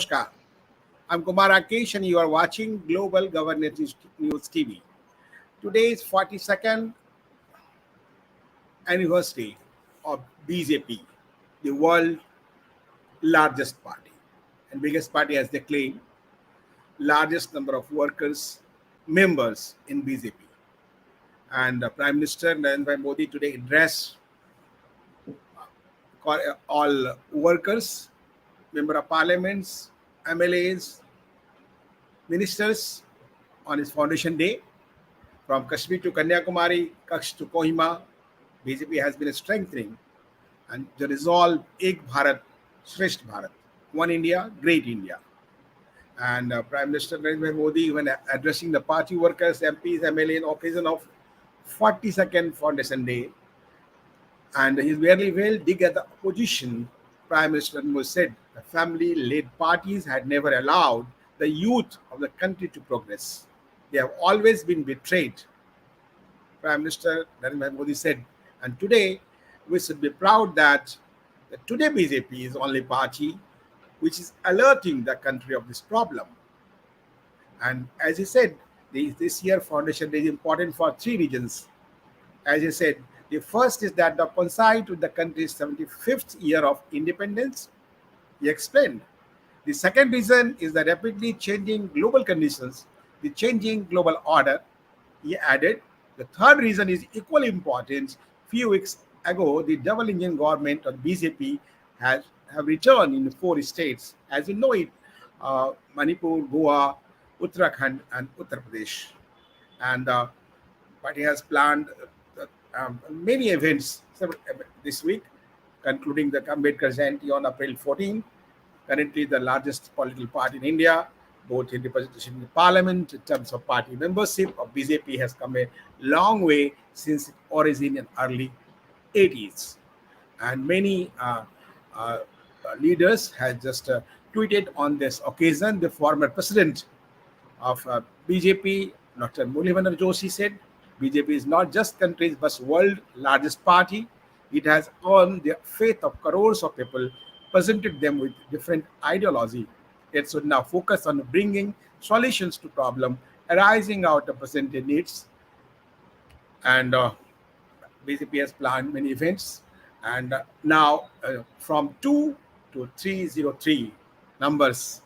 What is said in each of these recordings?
Namaskar. I'm Kumar Rakesh and you are watching Global Governance News TV. Today is 42nd anniversary of BJP, the world largest party and biggest party as they claim, largest number of workers, members in BJP. And Prime Minister Narendra Modi today addressed all workers, member of parliaments, MLAs, ministers on his foundation day. From Kashmir to Kanyakumari, Kutch to Kohima, BJP has been strengthening and the resolve Ek Bharat, Shresth Bharat, One India, Great India. And Prime Minister Narendra Modi, when addressing the party workers, MPs, MLA in occasion of 42nd Foundation Day, and he very well dig at the opposition, Prime Minister Modi said the family-led parties had never allowed the youth of the country to progress. They have always been betrayed, Prime Minister Narendra Modi said. And today, we should be proud that today BJP is the only party which is alerting the country of this problem. And as he said, this year Foundation Day is important for three reasons. As he said, the first is that the coincide with the country's 75th year of independence. He explained. The second reason is the rapidly changing global conditions, the changing global order. He added, the third reason is equally important. Few weeks ago, the double engine government of BJP have returned in 4 states, as you know it, Manipur, Goa, Uttarakhand, and Uttar Pradesh. And the party has planned many events this week, concluding the Ambedkar Jayanti on April 14. Currently, the largest political party in India, both in representation in the parliament, in terms of party membership of BJP, has come a long way since its origin in early 80s. And many leaders have just tweeted on this occasion. The former president of BJP, Dr. Murli Joshi, said, BJP is not just country's but world's largest party. It has earned the faith of crores of people, presented them with different ideology. It should now focus on bringing solutions to problems arising out of present needs. And BJP has planned many events. And now from 2 to 303 numbers,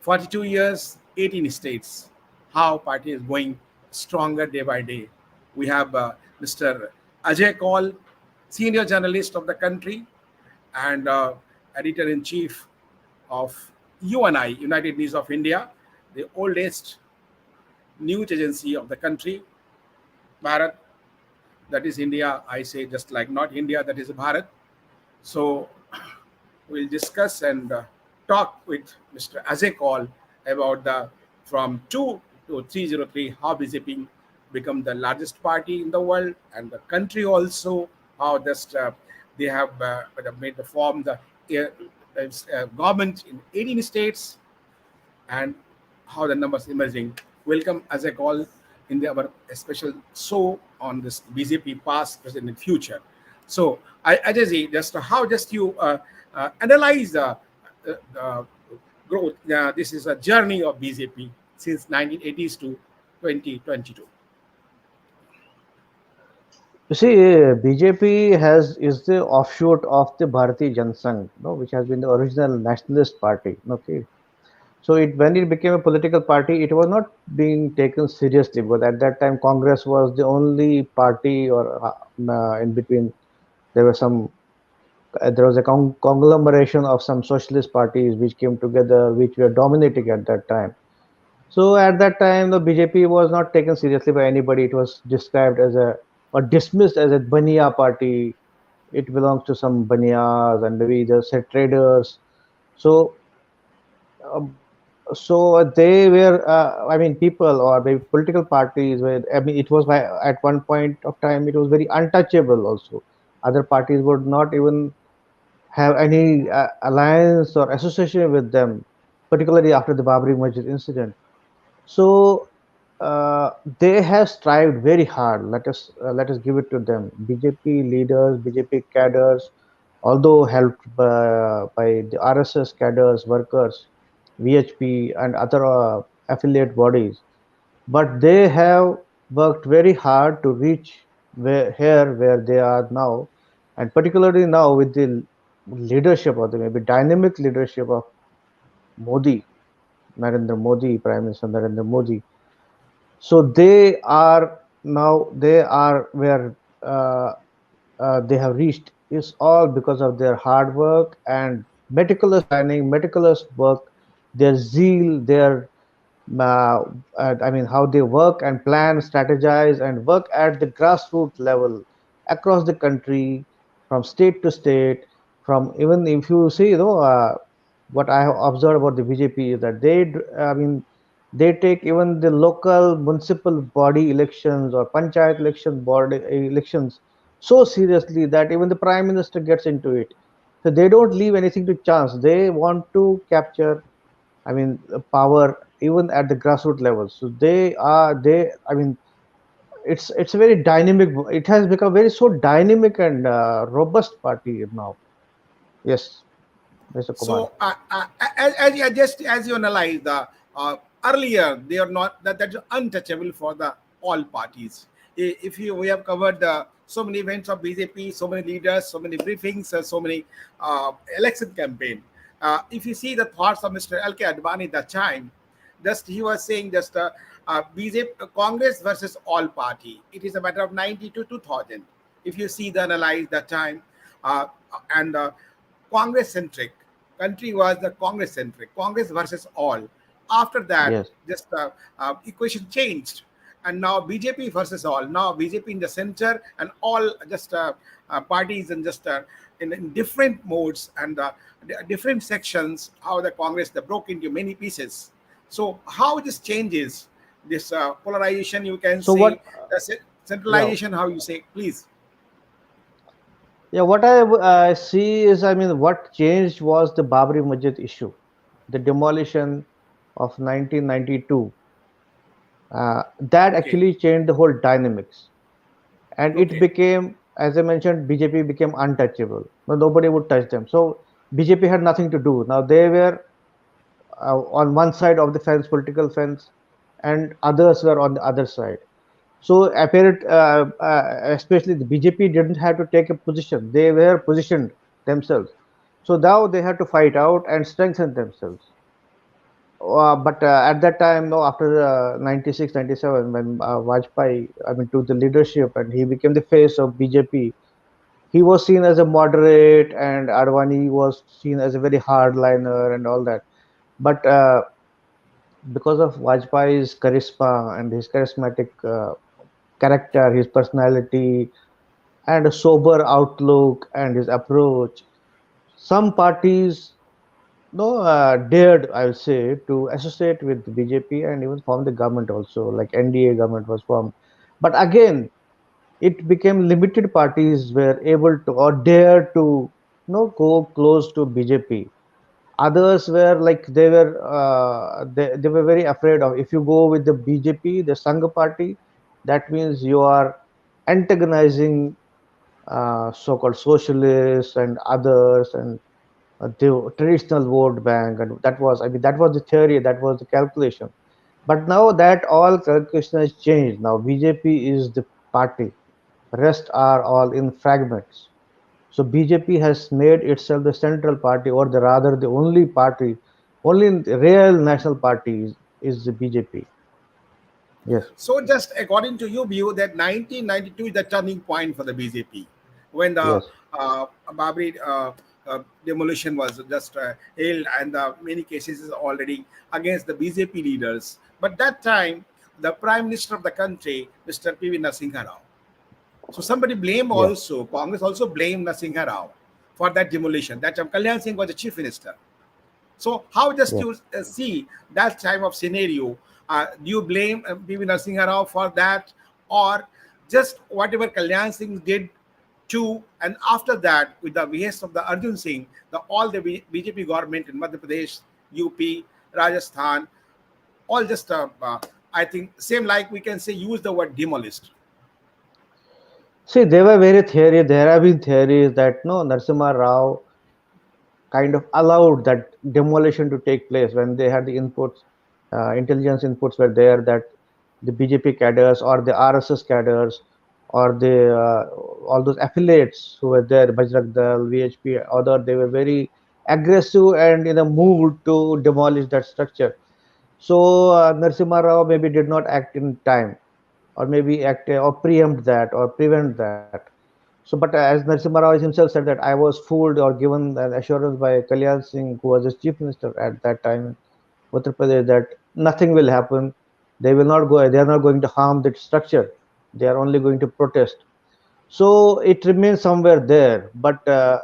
42 years, 18 states, how party is going stronger day by day. We have Mr. Ajay Kaul, senior journalist of the country and editor-in-chief of UNI, United News of India, the oldest news agency of the country, Bharat, that is India. I say just like not India, that is Bharat. So we'll discuss and talk with Mr. Ajay Kaul about the from 2 to 303, how BJP become the largest party in the world and the country also, how just they have made the form the government in 18 states and how the numbers emerging. Welcome Ajay Kaul in our special show on this BJP past, present, and future. So, Ajay, just how just you analyze the growth? This is a journey of BJP since 1980s to 2022. You see, BJP is the offshoot of the Bharatiya Janasangh, which has been the original nationalist party. Okay, so when it became a political party, it was not being taken seriously. But at that time, Congress was the only party, or in between, there was a conglomeration of some socialist parties which came together, which were dominating at that time. So at that time, the BJP was not taken seriously by anybody. It was described as or dismissed as a Baniya party. It belongs to some Baniyas and maybe just traders. So, they were, people or maybe political parties were. It was at one point of time it was very untouchable. Also, other parties would not even have any alliance or association with them, particularly after the Babri Masjid incident. So they have strived very hard. Let us give it to them. BJP leaders, BJP cadres, although helped by the RSS cadres, workers, VHP, and other affiliate bodies, but they have worked very hard to reach where they are now, and particularly now with the leadership or the maybe dynamic leadership of Modi, Narendra Modi, Prime Minister Narendra Modi. So they are where they have reached is all because of their hard work and meticulous planning, meticulous work, their zeal, their uh, I mean, how they work and plan, strategize, and work at the grassroots level across the country, from state to state. From even if you see, what I have observed about the BJP is that I mean, they take even the local municipal body elections or panchayat election board elections so seriously that even the prime minister gets into it. So they don't leave anything to chance. They want to capture, I mean, power even at the grassroots level. So I mean, it's a very dynamic. It has become very so dynamic and robust party now. Yes, Mr. Kumar. So, as you analyze the earlier, they are not that's untouchable for the all parties. If you we have covered so many events of BJP, so many leaders, so many briefings, so many election campaign. If you see the thoughts of Mr. L.K. Advani that time, just he was saying just BJP Congress versus all party. It is a matter of 90 to 2000. If you see the analyze that time, uh, and Congress centric. Country was the Congress centric. Congress versus all. After that, Yes, just equation changed, and now BJP versus all. Now BJP in the center and all just parties and just in different modes and different sections. How the Congress they broke into many pieces. So how this changes this polarization? You can so what? say the Yeah, centralization. How you say, please? yeah. What I see is, I mean, what changed was the Babri Masjid issue, the demolition of 1992. That Okay, actually changed the whole dynamics, and it okay, became, as I mentioned, BJP became untouchable. No, nobody would touch them. So BJP had nothing to do. Now they were on one side of the fence, political fence, and others were on the other side. So especially the BJP didn't have to take a position; they were positioned themselves. So now they had to fight out and strengthen themselves. But at that time, no, after 96, 97, when Vajpayee, I mean, took the leadership and he became the face of BJP, he was seen as a moderate, and Advani was seen as a very hardliner and all that. But because of Vajpayee's charisma and his charismatic character, his personality, and a sober outlook and his approach, some parties no dared, I would say, to associate with the BJP and even form the government also, like NDA government was formed. But again, it became limited parties were able to or dare to go close to BJP. Others were like they were very afraid of, if you go with the BJP, the Sangha party, that means you are antagonizing so-called socialists and others and the traditional vote bank, and that was, I mean, that was the theory, that was the calculation. But now that all calculation has changed. Now BJP is the party, rest are all in fragments. So BJP has made itself the central party, or the rather the only party, only real national party is the BJP. Yes, So, just according to your view, that 1992 is the turning point for the BJP when the yes, Babri demolition was just held, and many cases is already against the BJP leaders. But that time, the Prime Minister of the country, Mr. P.V. Narasimha Rao. So somebody blame yes, also Congress also blamed Narasimha Rao for that demolition. That time Kalyan Singh was the chief minister. So how just yes. you see that type of scenario? Do you blame PV Narasimha Rao for that, or just whatever Kalyan Singh did to, and after that, with the behest of the Arjun Singh, all the BJP government in Madhya Pradesh, UP, Rajasthan, all just I think same like we can say use the word demolished. See, there were very theory. There have been theories that no, Narasimha Rao kind of allowed that demolition to take place when they had the inputs, intelligence inputs were there that the BJP cadres or the RSS cadres or the all those affiliates who were there, Bajrang Dal, VHP, other, they were very aggressive and in a mood to demolish that structure. So Narasimha Rao maybe did not act in time, or maybe act or preempt that or prevent that. So, but as Narasimha Rao himself said that I was fooled or given an assurance by Kalyan Singh, who was his chief minister at that time in Uttar Pradesh, that nothing will happen. They will not go. They are not going to harm the structure. They are only going to protest. So it remains somewhere there. But that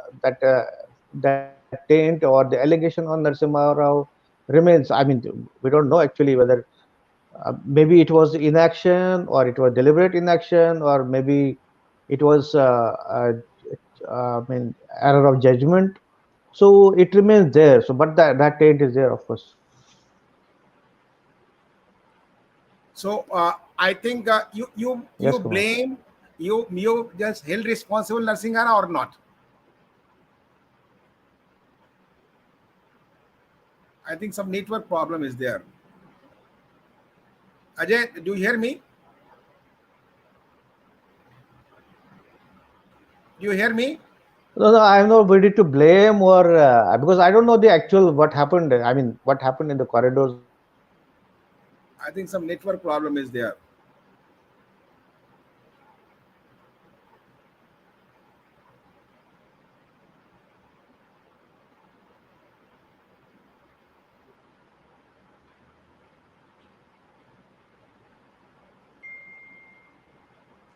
taint or the allegation on Narasimha Rao remains. I mean, we don't know actually whether maybe it was inaction or it was deliberate inaction or maybe it was I mean error of judgment. So it remains there. So but that taint is there, of course. So I think you Yes, Kumar. blame, you just held responsible Narasimha Rao or not? I think some network problem is there. Ajay, do you hear me? Do you hear me? No, no, I'm not ready to blame or because I don't know the actual what happened. I mean, what happened in the corridors or what happened in the I think some network problem is there.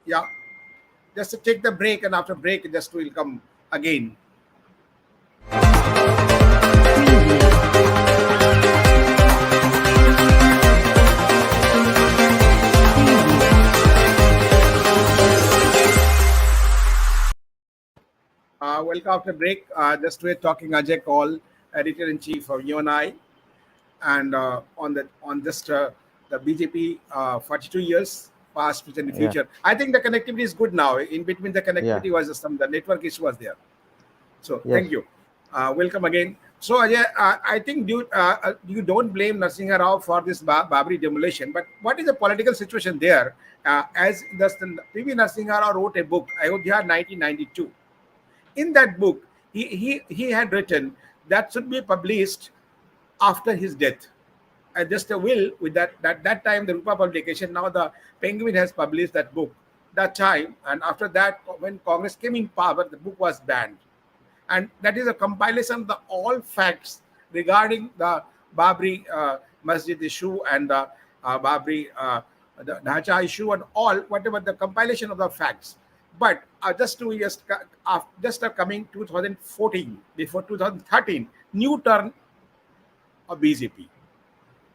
Yeah, just to take the break, and after break, just will come again. Welcome after break. Just we're talking Ajay Kaul, editor in chief of UNI, and on just the BJP 42 years past, present, and yeah, future. I think the connectivity is good now. In between, the yeah, connectivity was some the network issue was there. So thank yes. you. Welcome again. So Ajay, I think you don't blame Narasimha Rao for this Babri demolition, but what is the political situation there? As the PV Narasimha Rao wrote a book, Ayodhya 1992. In that book, he had written that should be published after his death. And just a will with that time the Rupa publication. Now the Penguin has published that book that time, and after that, when Congress came in power, the book was banned, and that is a compilation of the all facts regarding the Babri Masjid issue and the Babri the Dhacha issue and all whatever the compilation of the facts. But just 2 years just coming 2014 before 2013 new turn of BJP,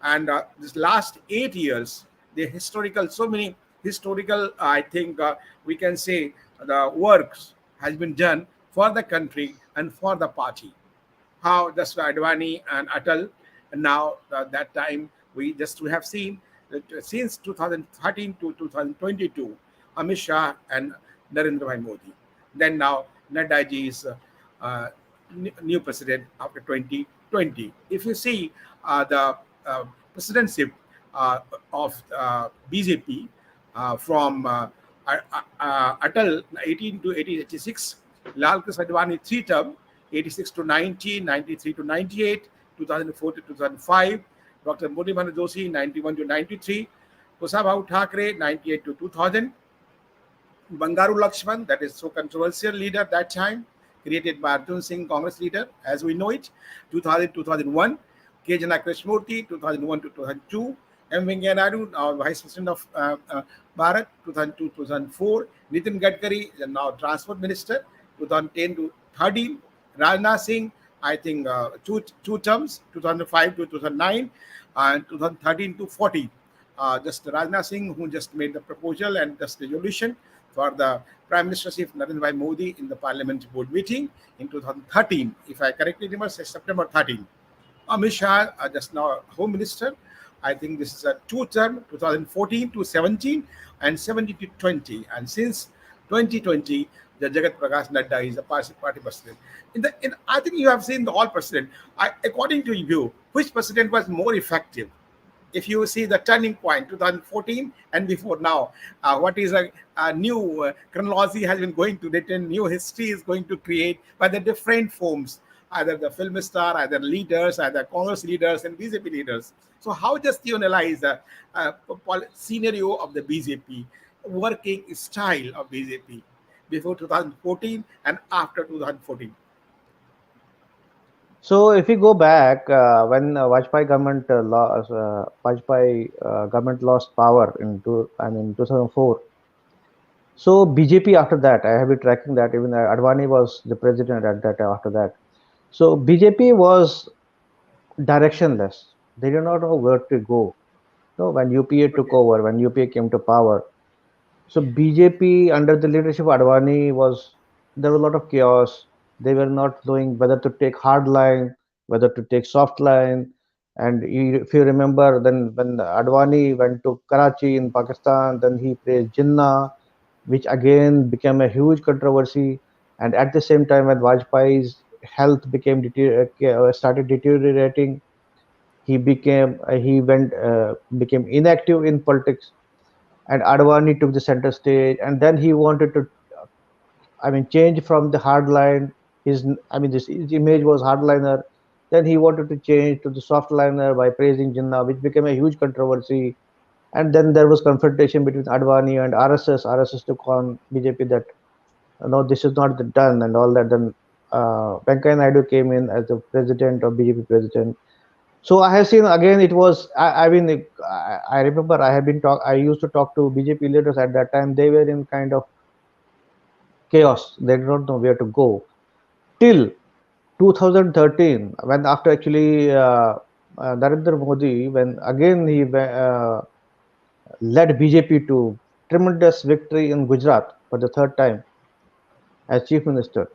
and this last 8 years the historical so many historical I think we can say the works has been done for the country and for the party. How just Advani and Atal, and now that time we have seen that since 2013 to 2022, Amit Shah and Narendra Bhai Modi. Then now Nadda ji is uh, new president after 2020. If you see the presidency of BJP from Atal 18 to 1886, Lal Krishna Advani 3 term, 86 to 90, 93 to 98, 2004 to 2005, Dr. Murli Manohar Joshi 91 to 93, Kusabha Thakre 98 to 2000, Bangaru Lakshman, that is so controversial leader at that time, created by Arjun Singh, Congress leader, as we know it, 2000 2001, K. Jana Krishnamurthy, 2001 to 2002, M. Venkaiah Naidu, now Vice President of Bharat, 2002 2004, Nitin Gadkari, now Transport Minister, 2010 to 13, Rajnath Singh, I think two terms, 2005 to 2009, and 2013 to 14. Just Rajnath Singh, who just made the proposal and just resolution for the Prime Ministership Narendra Bhai Modi in the Parliament board meeting in 2013, if I correctly remember, September 13. Amit Shah, just now Home Minister. I think this is a two-term, 2014 to 17 and 17 to 20. And since 2020, Jagat Prakash Nadda is the party president. I think you have seen the all president. According to you, which president was more effective? If you see the turning point 2014 and before now, what is a new chronology has been going to written, new history is going to create by the different forms, either the film star, either leaders, either Congress leaders and BJP leaders. So how just you analyze the scenario of the BJP, working style of BJP before 2014 and after 2014? So if we go back, when Vajpayee government lost power I mean 2004. So BJP after that, I have been tracking that. Even Advani was the president at that after that. So BJP was directionless. They did not know where to go. So when UPA took Okay. over, when UPA came to power, so BJP under the leadership of Advani was there was a lot of chaos. They were not knowing whether to take hard line, whether to take soft line. And if you remember, then when Advani went to Karachi in Pakistan, then he praised Jinnah, which again became a huge controversy. And at the same time, when Vajpayee's health started deteriorating, he became inactive in politics, and Advani took the center stage, and then he wanted to, I mean, change from the hardline. His image was hardliner. Then he wanted to change to the softliner by praising Jinnah, which became a huge controversy. And then there was confrontation between Advani and RSS. RSS took on BJP that no, this is not done and all that. Then Venkaiah Naidu came in as the president of BJP president. So I have seen again. It was I remember I used to talk to BJP leaders at that time. They were in kind of chaos. They did not know where to go till 2013, when after actually Narendra Modi, when again he led BJP to tremendous victory in Gujarat for the third time as chief minister,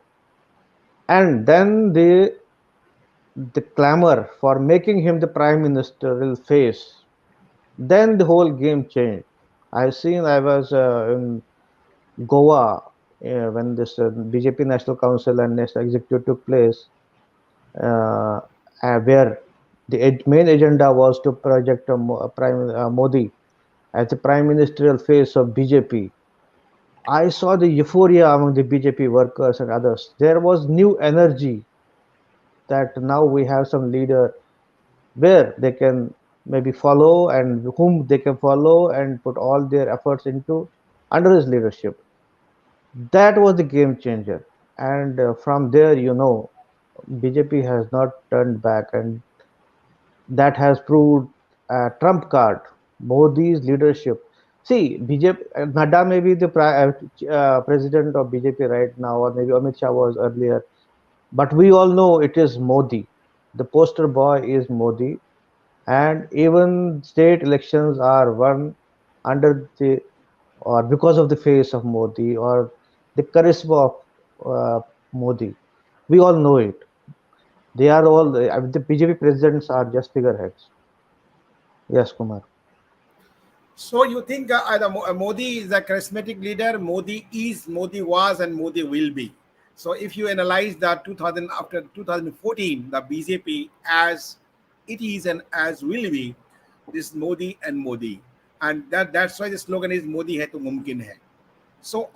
and then the clamor for making him the prime ministerial face. Then the whole game changed. I was in Goa when this BJP National Council and National Executive took place, uh, where the main agenda was to project Modi as the prime ministerial face of BJP. I saw the euphoria among the BJP workers and others. There was new energy that now we have some leader where they can maybe follow and whom they can follow and put all their efforts into under his leadership. That was the game changer. And from there, BJP has not turned back, and that has proved a trump card. Modi's leadership. See, BJP, Nadda may be the president of BJP right now, or maybe Amit Shah was earlier, but we all know it is Modi. The poster boy is Modi, and even state elections are won under the or because of the face of Modi or the charisma of Modi. We all know it. They are all the BJP presidents are just figureheads. Yes, Kumar. So you think Modi is a charismatic leader? Modi was, and Modi will be. So if you analyze that 2000 after 2014, the BJP as it is and as will be, this Modi, and that's why the slogan is Modi hai to mumkin hai. So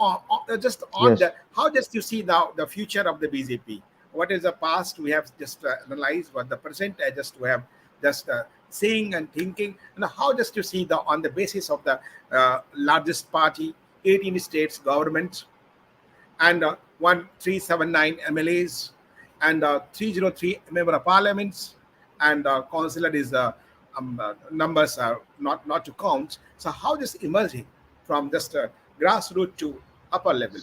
just on Yes. the how just you see now the future of the BJP? What is the past? We have just analyzed what the present. Just we have just seeing and thinking, and how just you see the on the basis of the largest party, 18 states government, and 1379 MLAs, and 303 member of parliaments, and councillor is numbers are not to count. So how just emerging from just grassroots to upper level?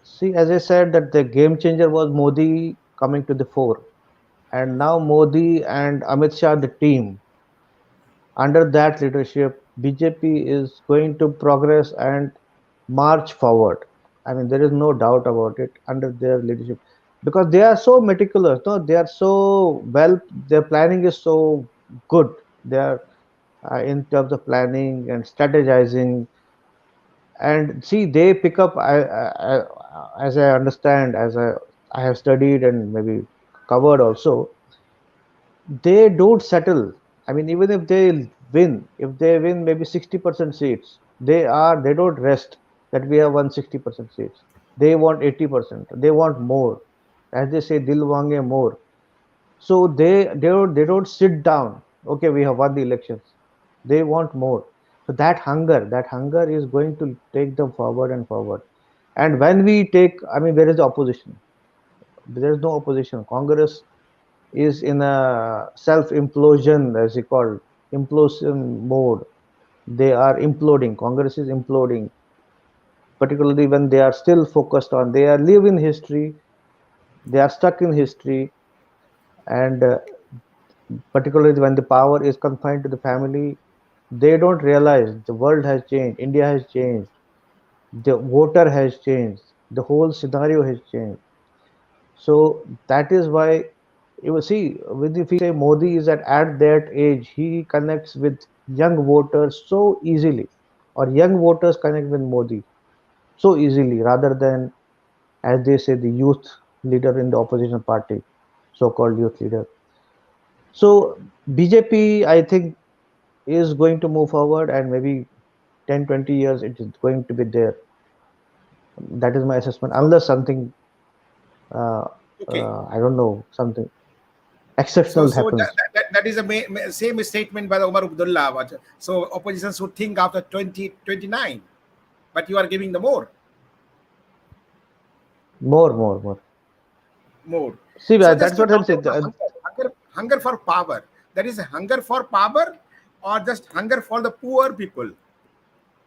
See, as I said, that the game changer was Modi coming to the fore, and now Modi and Amit Shah, the team, under that leadership, BJP is going to progress and march forward. I mean, there is no doubt about it under their leadership because they are so meticulous. No, they are so well. Their planning is so good. They are in terms of planning and strategizing, And see, they pick up, as I understand, I have studied and maybe covered also, they don't settle. I mean, even if they win maybe 60% seats, they don't rest that we have won 60% seats. They want 80%. They want more. As they say, dil wange more. So they don't sit down. Okay, we have won the elections. They want more. So that hunger is going to take them forward and forward. And when we take, I mean, where is the opposition? There is no opposition. Congress is in a self-implosion, as he called, implosion mode. They are imploding. Congress is imploding, particularly when they are still focused on, they are live in history, they are stuck in history, and particularly when the power is confined to the family, they don't realize the world has changed, India has changed, the voter has changed, the whole scenario has changed. So that is why you will see, with if we say Modi is at that age, he connects with young voters so easily, or young voters connect with Modi so easily, rather than, as they say, the youth leader in the opposition party, so-called youth leader. So BJP, I think, is going to move forward, and maybe 10, 20 years it is going to be there. That is my assessment, So, unless something, uh, okay. I don't know, something So, exceptional so happens. that is a same statement by the Umar Abdullah. So opposition should think after 2029, but you are giving the More. more. See, So just that's to what I'm talk saying. about the hunger for power. That is a hunger for power, or just hunger for the poor people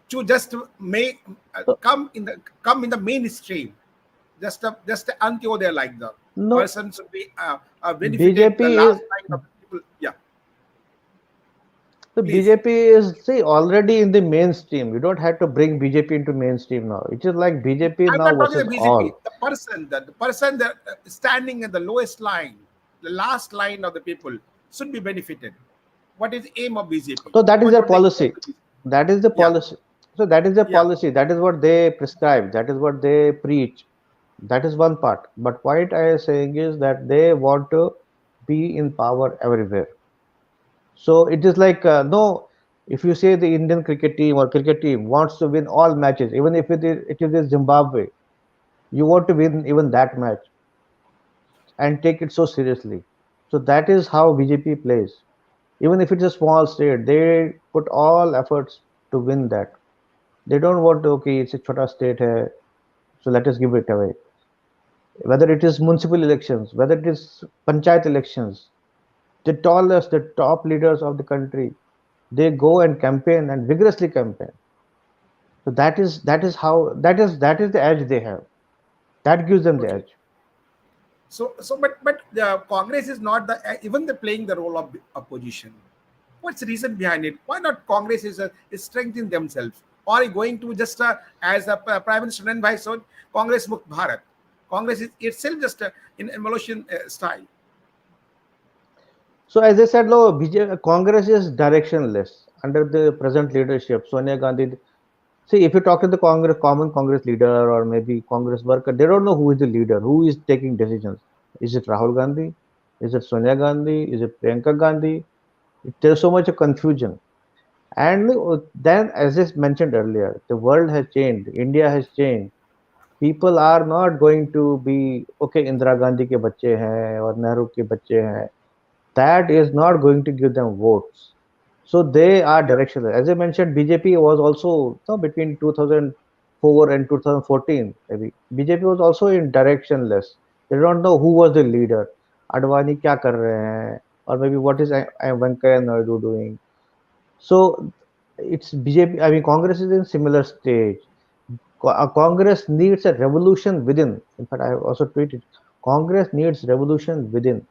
to just make So, come in the mainstream. Just a Antyodaya, like the no, person should be benefited the BJP last is line of people. Yeah, the please. BJP is, see, already in the mainstream. You don't have to bring BJP into mainstream now. It is like BJP I'm now not talking versus the BJP. all. The person that standing in the lowest line, the last line of the people should be benefited. What is the aim of BJP? So that is What their would they give policy. to BJP? That is the Yeah, policy. So that is the yeah. policy. That is what they prescribe. That is what they preach. That is one part. But what I am saying is that they want to be in power everywhere. So it is like, no, if you say the Indian cricket team or cricket team wants to win all matches, even if it is Zimbabwe, you want to win even that match and take it so seriously. So that is how BJP plays. Even if it's a small state, they put all efforts to win that. They don't want to, okay, it's a chota state hai, so let us give it away. Whether it is municipal elections, whether it is panchayat elections, the top leaders of the country, they go and campaign and vigorously campaign. So that is the edge they have. That gives them the Okay. edge. But the Congress is not the even the playing the role of opposition. What's the reason behind it? Why not Congress is strengthening themselves, or are going to just as the Prime Minister Nan Bhai said, Congress Mukt Bharat. Congress is itself just in emulation style. So as I said, no, Congress is directionless under the present leadership. Sonia Gandhi. See, if you talk to the common Congress leader or maybe Congress worker, they don't know who is the leader, who is taking decisions. Is it Rahul Gandhi? Is it Sonia Gandhi? Is it Priyanka Gandhi? There's so much of confusion. And then, as I mentioned earlier, the world has changed. India has changed. People are not going to be, okay, Indira Gandhi के बच्चे हैं और नेहरू के बच्चे हैं. That is not going to give them votes. So they are Yeah. directional. As I mentioned, BJP was also, no, between 2004 and 2014, maybe. BJP was also in directionless. They don't know who was the leader. Advani क्या कर रहे हैं? Or maybe what is Venkaiah Naidu doing? So it's BJP. I mean, Congress is in similar stage. Congress needs a revolution within. In fact, I have also tweeted, Congress needs revolution within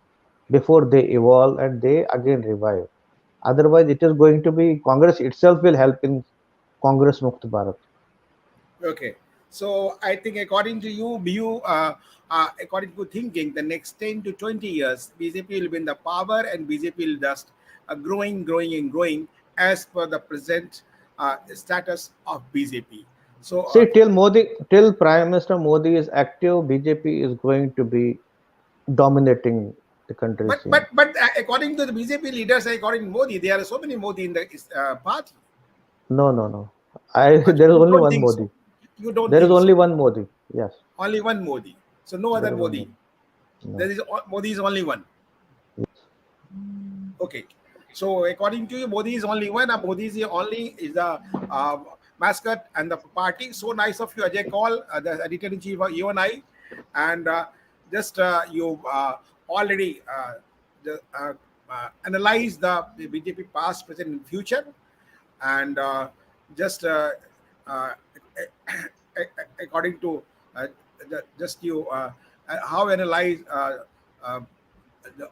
before they evolve and they again revive. Otherwise, it is going to be Congress itself will help in Congress Mukt Bharat. Okay. So I think according to according to thinking, the next 10 to 20 years, BJP will be in the power and BJP will just growing, growing, and growing as per the present status of BJP. So, See, till Prime Minister Modi is active, BJP is going to be dominating the country scene. but according to the BJP leaders, according to Modi, there are so many Modi in the party. No, no, no. There is You only don't one think so? Modi. You don't There is think only so? one Modi. Yes, Only one Modi. So no there other is one Modi. Modi. No. There is Modi is only one. Okay. So according to you, Modi is only one. And Modi is the only is the mascot and the party. So nice of you, Ajay Kaul, the editor in chief of UNI, and just you already analyze the BJP past, present, and future, and just uh, according to just you how analyze uh,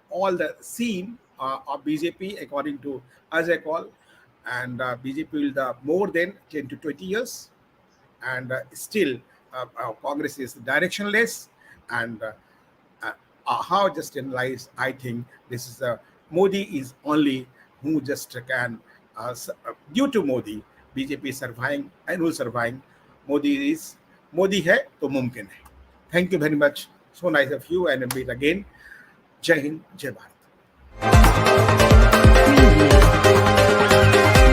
all the scene of BJP according to as I call, and BJP will the more than 10 to 20 years, and still Congress is directionless, and how just analyze. I think this is Modi is only who just can due to Modi BJP is surviving and will survive. Modi is Modi है तो मुमकिन है. Thank you very much. So nice of you and meet again. जय हिंद जय भारत.